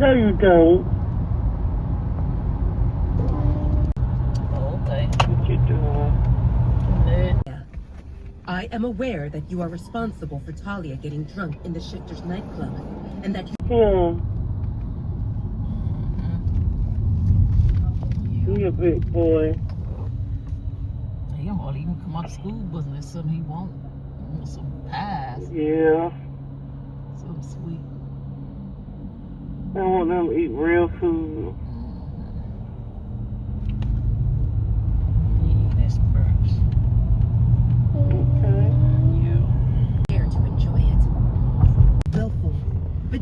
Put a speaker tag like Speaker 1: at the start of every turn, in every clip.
Speaker 1: No, you don't.
Speaker 2: Okay.
Speaker 1: What you doing?
Speaker 3: I am aware that you are responsible for Talia getting drunk in the Shifters nightclub, and that you...
Speaker 1: He a big boy.
Speaker 2: He don't want to even come out of school bus unless something he want. Some pies.
Speaker 1: Yeah.
Speaker 2: Something sweet.
Speaker 1: I want them to eat real food.
Speaker 2: That's perks.
Speaker 1: Okay.
Speaker 2: Yeah.
Speaker 3: Dare to enjoy it. Willful. But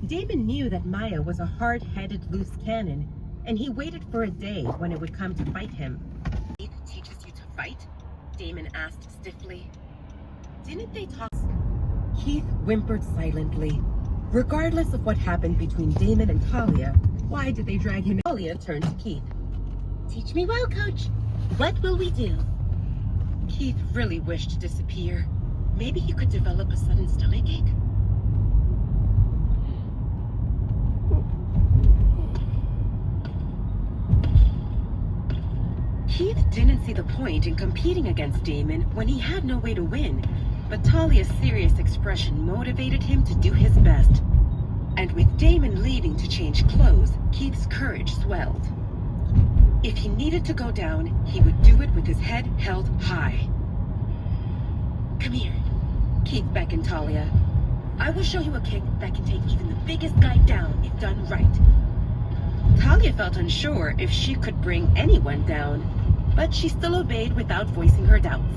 Speaker 3: Damon knew that Maya was a hard-headed loose cannon, and he waited for a day when it would come to fight him. Keith teaches you to fight? Damon asked stiffly. Didn't they talk? Keith whimpered silently. Regardless of what happened between Damon and Talia, why did they drag him? Talia turned to Keith. Teach me well, Coach. What will we do? Keith really wished to disappear. Maybe he could develop a sudden stomachache. Keith didn't see the point in competing against Damon when he had no way to win, but Talia's serious expression motivated him to do his best. And with Damon leaving to change clothes, Keith's courage swelled. If he needed to go down, he would do it with his head held high. Come here. Keith beckoned Talia. I will show you a kick that can take even the biggest guy down if done right. Talia felt unsure if she could bring anyone down, but she still obeyed without voicing her doubts.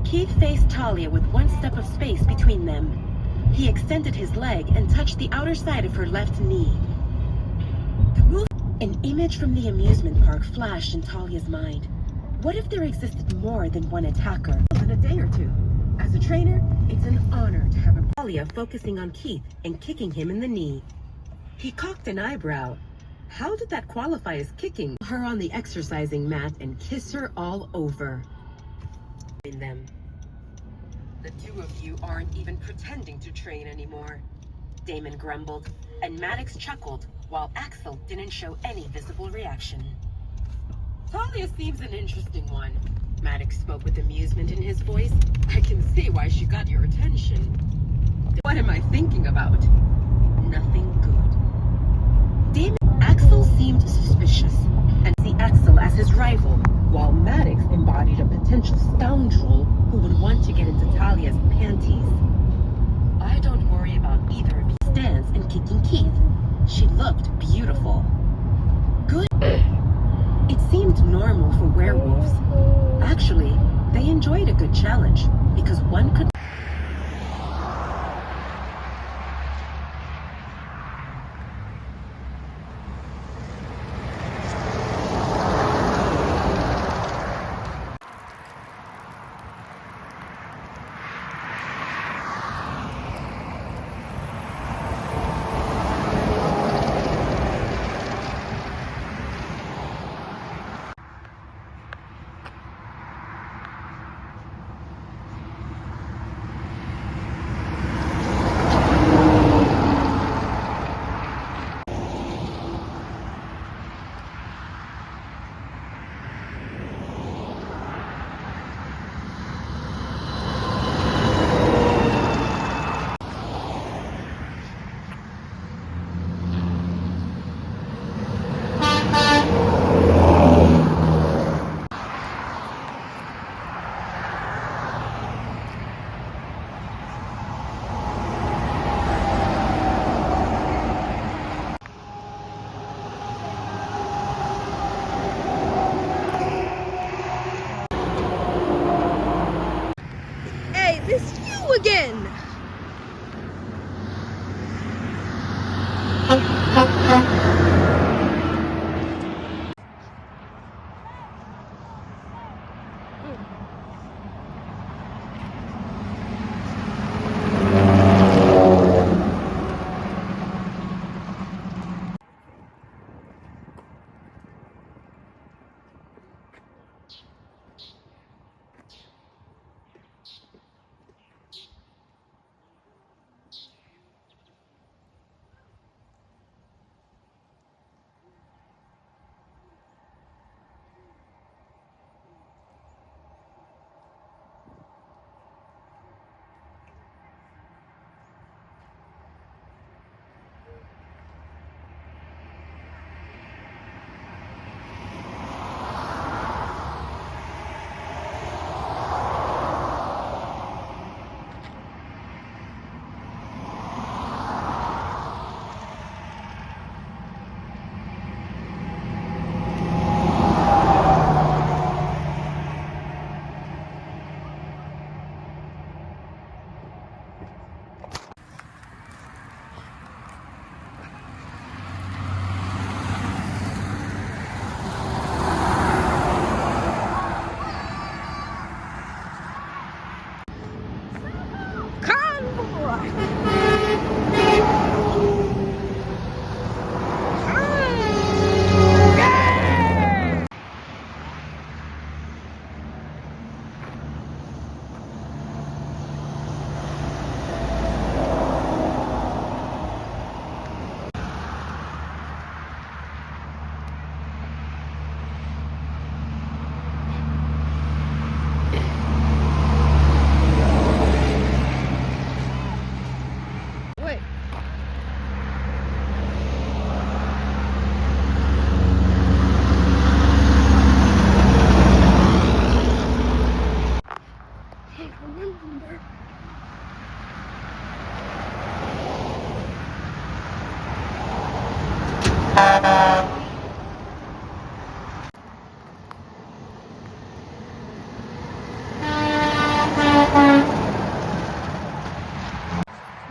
Speaker 3: Keith faced Talia with one step of space between them. He extended his leg and touched the outer side of her left knee. An image from the amusement park flashed in Talia's mind. What if there existed more than one attacker? In a day or two. As a trainer, it's an honor to have Talia focusing on Keith and kicking him in the knee. He cocked an eyebrow. How did that qualify as kicking? Her on the exercising mat and kiss her all over. In them. The two of you aren't even pretending to train anymore, Damon grumbled, and Maddox chuckled, while Axel didn't show any visible reaction. Talia seems an interesting one, Maddox spoke with amusement in his voice. I can see why she got your attention. What am I thinking about? Nothing good. Axel seemed suspicious, and see Axel as his rival, while Maddox embodied a potential scoundrel who would want to get into Talia's panties. I don't worry about either of you. Stance and kicking Keith. She looked beautiful. Good. It seemed normal for werewolves. Actually, they enjoyed a good challenge, because one could...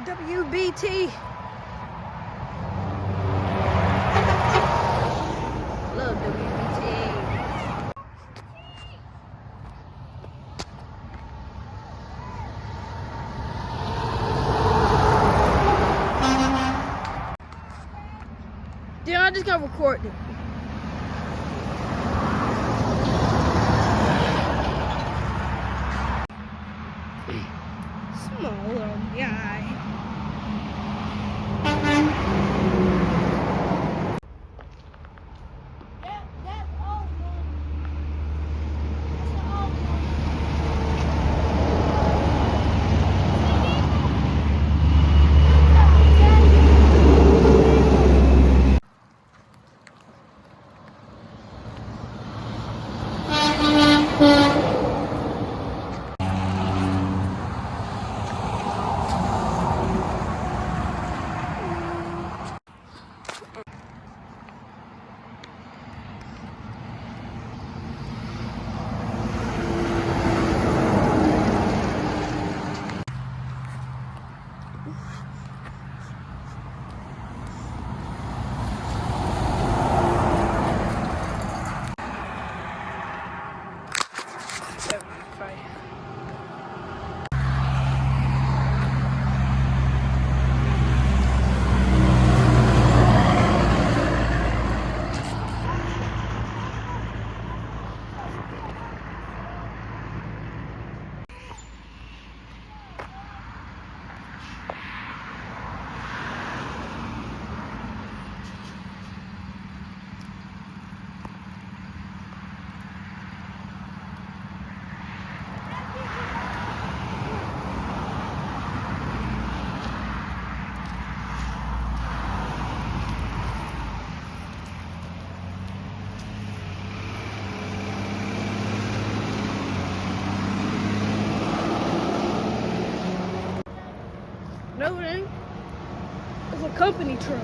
Speaker 4: WBT. Love WBT. Dude, I just got recorded. Small little guy. No, it ain't. It's a company truck.